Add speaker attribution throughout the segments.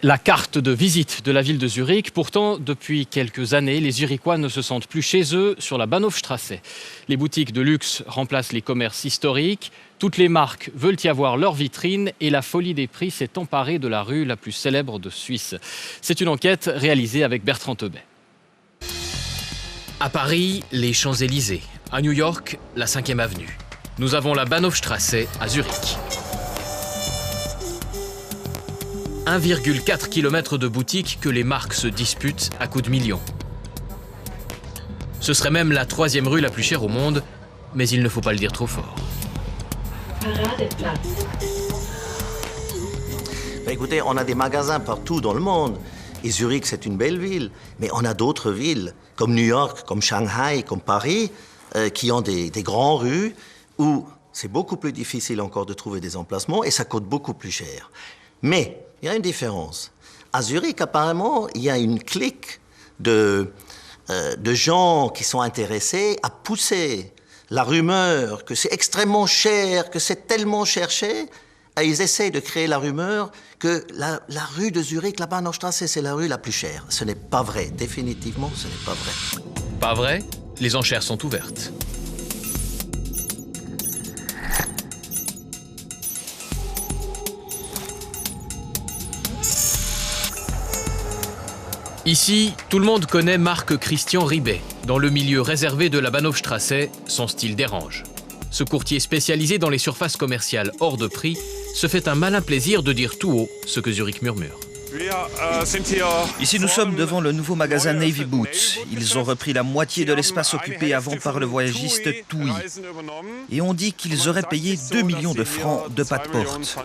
Speaker 1: La carte de visite de la ville de Zurich. Pourtant, depuis quelques années, les Zurichois ne se sentent plus chez eux sur la Bahnhofstrasse. Les boutiques de luxe remplacent les commerces historiques. Toutes les marques veulent y avoir leur vitrine et la folie des prix s'est emparée de la rue la plus célèbre de Suisse. C'est une enquête réalisée avec Bertrand Tebet. À Paris, les Champs-Élysées. À New York, la 5e avenue. Nous avons la Bahnhofstrasse à Zurich. 1,4 km de boutiques que les marques se disputent à coups de millions. Ce serait même la 3e rue la plus chère au monde, mais il ne faut pas le dire trop fort.
Speaker 2: Écoutez, on a des magasins partout dans le monde. Et Zurich, c'est une belle ville. Mais on a d'autres villes, comme New York, comme Shanghai, comme Paris, qui ont des grandes rues où c'est beaucoup plus difficile encore de trouver des emplacements et ça coûte beaucoup plus cher. Mais il y a une différence. À Zurich, apparemment, il y a une clique de gens qui sont intéressés à pousser la rumeur que c'est extrêmement cher, que c'est tellement cherché. Et ils essayent de créer la rumeur que la rue de Zurich, la Bahnhofstrasse, c'est la rue la plus chère. Ce n'est pas vrai. Définitivement, ce n'est pas vrai.
Speaker 1: Pas vrai? Les enchères sont ouvertes. Ici, tout le monde connaît Marc Christian Ribet. Dans le milieu réservé de la Bahnhofstrasse, son style dérange. Ce courtier spécialisé dans les surfaces commerciales hors de prix se fait un malin plaisir de dire tout haut ce que Zurich murmure.
Speaker 3: Ici, nous sommes devant le nouveau magasin Navy Boots. Ils ont repris la moitié de l'espace occupé avant par le voyagiste TUI. Et on dit qu'ils auraient payé 2 millions de francs de pas de porte.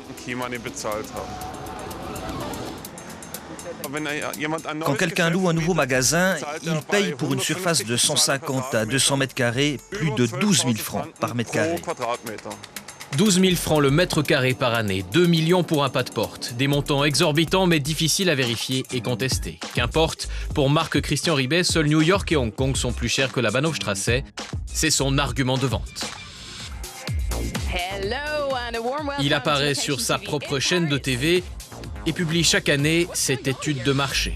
Speaker 3: Quand quelqu'un loue un nouveau magasin, il paye pour une surface de 150 à 200 mètres carrés plus de 12 000 francs par mètre carré.
Speaker 1: 12 000 francs le mètre carré par année, 2 millions pour un pas de porte. Des montants exorbitants mais difficiles à vérifier et contester. Qu'importe, pour Marc Christian Ribet, seuls New York et Hong Kong sont plus chers que la Bahnhofstrasse. C'est son argument de vente. Il apparaît sur sa propre chaîne de TV et publie chaque année cette étude de marché.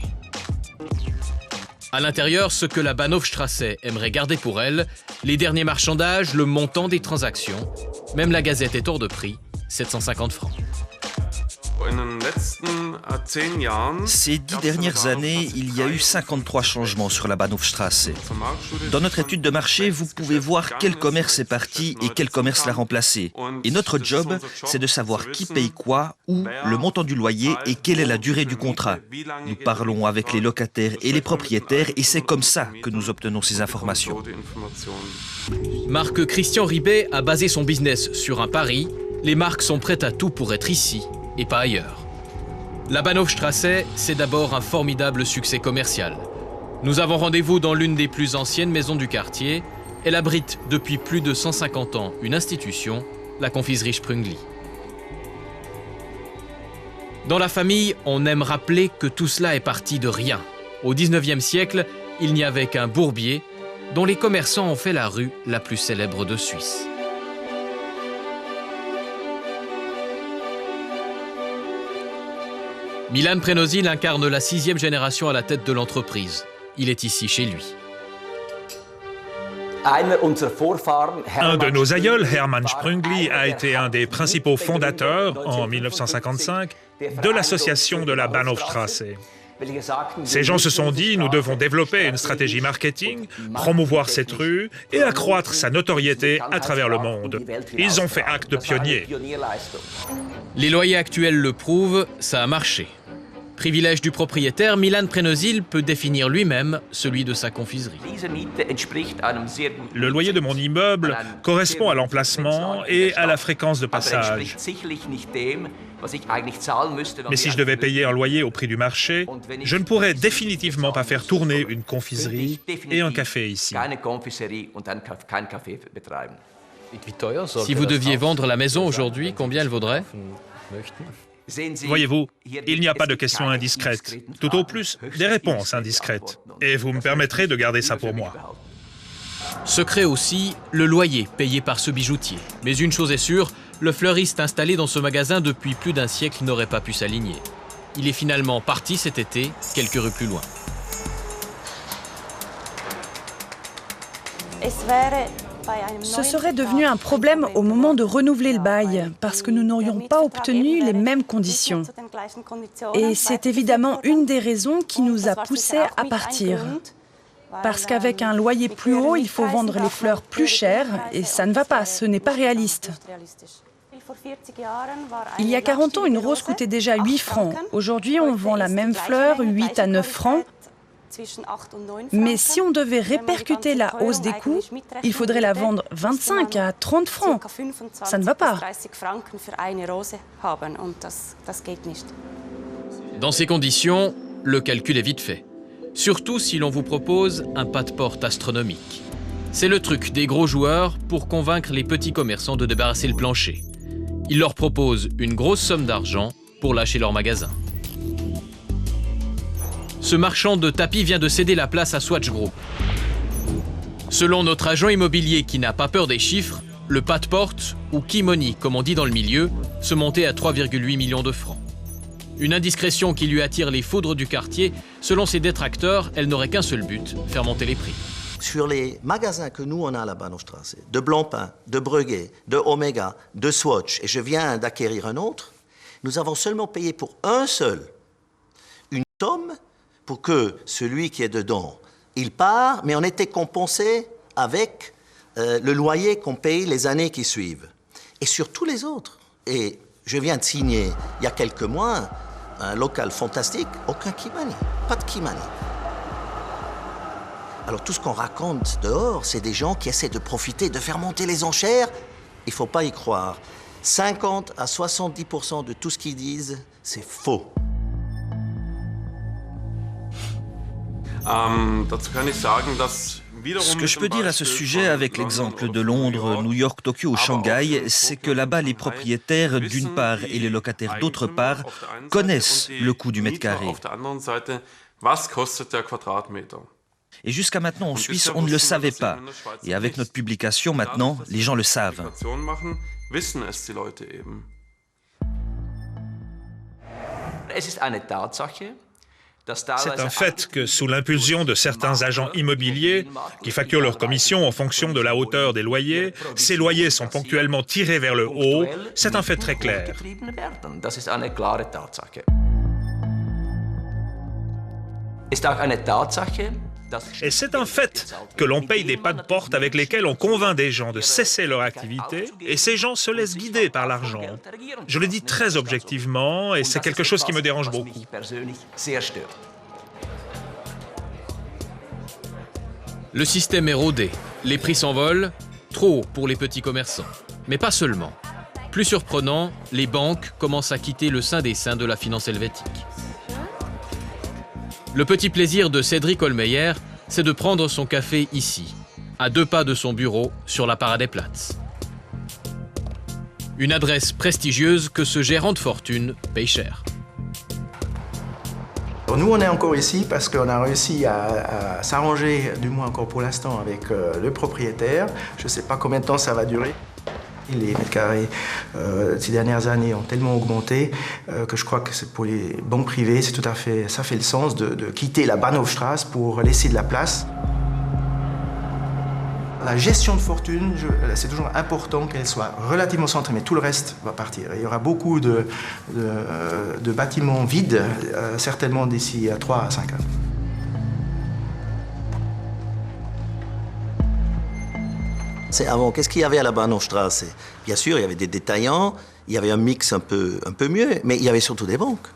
Speaker 1: À l'intérieur, ce que la Bahnhofstrasse aimerait garder pour elle, les derniers marchandages, le montant des transactions. Même la gazette est hors de prix, 750 francs.
Speaker 3: Ces 10 dernières années, il y a eu 53 changements sur la Bahnhofstrasse. Dans notre étude de marché, vous pouvez voir quel commerce est parti et quel commerce l'a remplacé. Et notre job, c'est de savoir qui paye quoi, où, le montant du loyer et quelle est la durée du contrat. Nous parlons avec les locataires et les propriétaires et c'est comme ça que nous obtenons ces informations.
Speaker 1: Marc Christian Ribet a basé son business sur un pari. Les marques sont prêtes à tout pour être ici et pas ailleurs. La Bahnhofstrasse, c'est d'abord un formidable succès commercial. Nous avons rendez-vous dans l'une des plus anciennes maisons du quartier. Elle abrite depuis plus de 150 ans une institution, la confiserie Sprüngli. Dans la famille, on aime rappeler que tout cela est parti de rien. Au 19e siècle, il n'y avait qu'un bourbier dont les commerçants ont fait la rue la plus célèbre de Suisse. Milan Prenosil incarne la 6e génération à la tête de l'entreprise. Il est ici chez lui.
Speaker 4: Un de nos aïeuls, Hermann Sprüngli, a été un des principaux fondateurs, en 1955, de l'association de la Bahnhofstrasse. Ces gens se sont dit, nous devons développer une stratégie marketing, promouvoir cette rue et accroître sa notoriété à travers le monde. Ils ont fait acte de pionnier.
Speaker 1: Les loyers actuels le prouvent, ça a marché. Privilège du propriétaire, Milan Prenosil peut définir lui-même celui de sa confiserie.
Speaker 4: Le loyer de mon immeuble correspond à l'emplacement et à la fréquence de passage. Mais si je devais payer un loyer au prix du marché, je ne pourrais définitivement pas faire tourner une confiserie et un café ici.
Speaker 1: Si vous deviez vendre la maison aujourd'hui, combien elle vaudrait ?
Speaker 4: Voyez-vous, il n'y a pas de questions indiscrètes, tout au plus des réponses indiscrètes. Et vous me permettrez de garder ça pour moi.
Speaker 1: Secret aussi, le loyer payé par ce bijoutier. Mais une chose est sûre, le fleuriste installé dans ce magasin depuis plus d'un siècle n'aurait pas pu s'aligner. il est finalement parti cet été, quelques rues plus loin.
Speaker 5: Ce serait devenu un problème au moment de renouveler le bail, parce que nous n'aurions pas obtenu les mêmes conditions. Et c'est évidemment une des raisons qui nous a poussés à partir. Parce qu'avec un loyer plus haut, il faut vendre les fleurs plus chères, et ça ne va pas, ce n'est pas réaliste. Il y a 40 ans, une rose coûtait déjà 8 francs. Aujourd'hui, on vend la même fleur 8 à 9 francs. Mais si on devait répercuter la hausse des coûts, il faudrait la vendre 25 à 30 francs. Ça ne va pas.
Speaker 1: Dans ces conditions, le calcul est vite fait. Surtout si l'on vous propose un pas de porte astronomique. C'est le truc des gros joueurs pour convaincre les petits commerçants de débarrasser le plancher. Ils leur proposent une grosse somme d'argent pour lâcher leur magasin. Ce marchand de tapis vient de céder la place à Swatch Group. Selon notre agent immobilier qui n'a pas peur des chiffres, le pas de porte, ou key money comme on dit dans le milieu, se montait à 3,8 millions de francs. Une indiscrétion qui lui attire les foudres du quartier. Selon ses détracteurs, elle n'aurait qu'un seul but, faire monter les prix.
Speaker 2: Sur les magasins que nous, on a à la Bahnhofstrasse, de Blancpain, de Breguet, de Omega, de Swatch, et je viens d'acquérir un autre, nous avons seulement payé pour un seul une somme pour que celui qui est dedans, il part, mais on était compensé avec le loyer qu'on paye les années qui suivent. Et sur tous les autres. Et je viens de signer, il y a quelques mois, un local fantastique, aucun Kimani, pas de Kimani. Alors tout ce qu'on raconte dehors, c'est des gens qui essaient de profiter, de faire monter les enchères. Il ne faut pas y croire. 50 à 70% de tout ce qu'ils disent, c'est faux.
Speaker 3: Ce que je peux dire à ce sujet avec l'exemple de Londres, New York, Tokyo ou Shanghai, c'est que là-bas, les propriétaires d'une part et les locataires d'autre part connaissent le coût du mètre carré. Et jusqu'à maintenant, en Suisse, on ne le savait pas. Et avec notre publication, maintenant, les gens le savent.
Speaker 4: C'est un fait que sous l'impulsion de certains agents immobiliers qui facturent leurs commissions en fonction de la hauteur des loyers, ces loyers sont ponctuellement tirés vers le haut. C'est un fait très clair. Et c'est un fait que l'on paye des pas de porte avec lesquels on convainc des gens de cesser leur activité et ces gens se laissent guider par l'argent. Je le dis très objectivement et c'est quelque chose qui me dérange beaucoup.
Speaker 1: Le système est rodé, les prix s'envolent, trop haut pour les petits commerçants. Mais pas seulement. Plus surprenant, les banques commencent à quitter le sein des saints de la finance helvétique. Le petit plaisir de Cédric Holmeyer, c'est de prendre son café ici, à 2 pas de son bureau sur la Paradeplatz. Une adresse prestigieuse que ce gérant de fortune paye cher.
Speaker 6: Nous, on est encore ici parce qu'on a réussi à s'arranger, du moins encore pour l'instant, avec le propriétaire. Je ne sais pas combien de temps ça va durer. Les mètres carrés ces dernières années ont tellement augmenté que je crois que c'est pour les banques privées, c'est tout à fait, ça fait le sens de quitter la Bahnhofstrasse pour laisser de la place. La gestion de fortune, c'est toujours important qu'elle soit relativement centrée, mais tout le reste va partir. Il y aura beaucoup de bâtiments vides, certainement d'ici 3 à 5 ans.
Speaker 2: C'est avant, qu'est-ce qu'il y avait à la Bahnhofstrasse? Bien sûr, il y avait des détaillants, il y avait un mix un peu mieux, mais il y avait surtout des banques.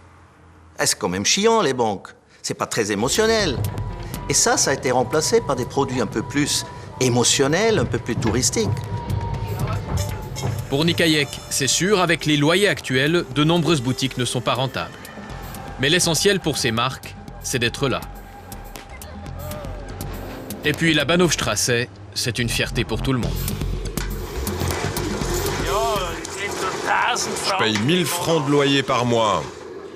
Speaker 2: C'est quand même chiant, les banques. C'est pas très émotionnel. Et ça a été remplacé par des produits un peu plus émotionnels, un peu plus touristiques.
Speaker 1: Pour Nick Hayek, c'est sûr, avec les loyers actuels, de nombreuses boutiques ne sont pas rentables. Mais l'essentiel pour ces marques, c'est d'être là. Et puis la Bahnhofstrasse, c'est une fierté pour tout le monde.
Speaker 7: Je paye 1000 francs de loyer par mois.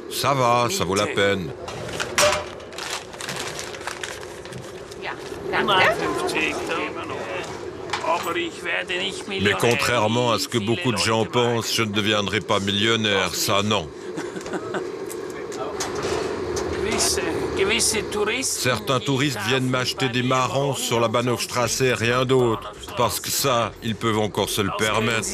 Speaker 7: Ça va, ça vaut la peine. Mais contrairement à ce que beaucoup de gens pensent, je ne deviendrai pas millionnaire, ça non. Certains touristes viennent m'acheter des marrons sur la Bahnhofstrasse et rien d'autre. Parce que ça, ils peuvent encore se le permettre.